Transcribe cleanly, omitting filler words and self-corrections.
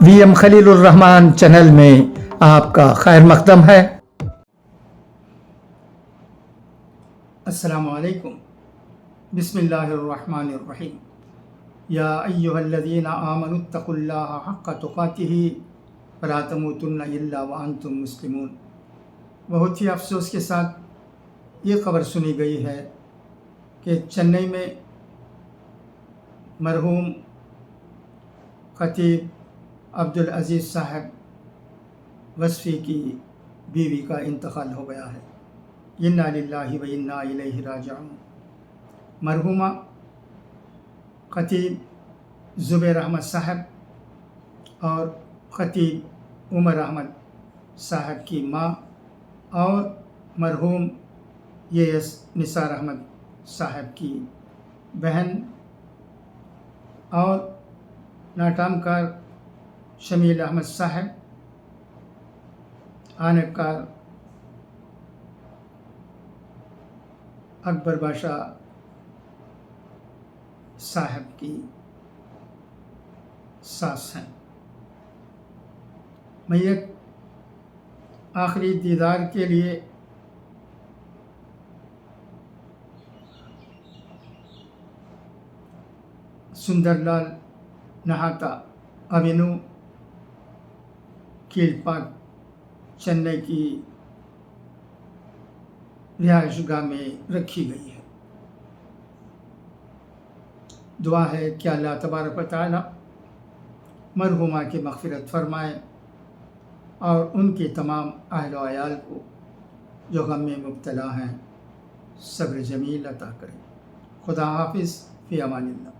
وی M خلیل الرحمان channel میں آپ کا خیر مقدم ہے۔ السلام علیکم۔ بسم اللہ الرحمن الرحیم۔ یا ایہا الذین آمنوا اتقوا اللہ حق تقاتہ ولا تموتن الا وانتم مسلمون۔ بہت ہی افسوس کے ساتھ یہ خبر سنی گئی ہے کہ چنئی میں مرحوم خطیب عبدالعزیز صاحب وصفی کی بیوی کا انتقال ہو گیا ہے۔ انا للہ و انا الیہ راجعون۔ مرحومہ خطیب زبیر احمد صاحب اور خطیب عمر احمد صاحب کی ماں اور مرحوم یس نثار احمد صاحب کی بہن اور ناٹام کار شمیل احمد صاحب، آنب کار اکبر بادشاہ صاحب کی ساس ہیں۔ میت آخری دیدار کے لیے سندر لال نہاتا اوینو کیل پارک چنئی کی رہائش گاہ میں رکھی گئی ہے۔ دعا ہے کہ اللہ تبارک و تعالی مرحومہ کی مغفرت فرمائے اور ان کے تمام اہل و عیال کو جو غم میں مبتلا ہیں صبر جمیل عطا کرے۔ خدا حافظ، فی امان اللہ۔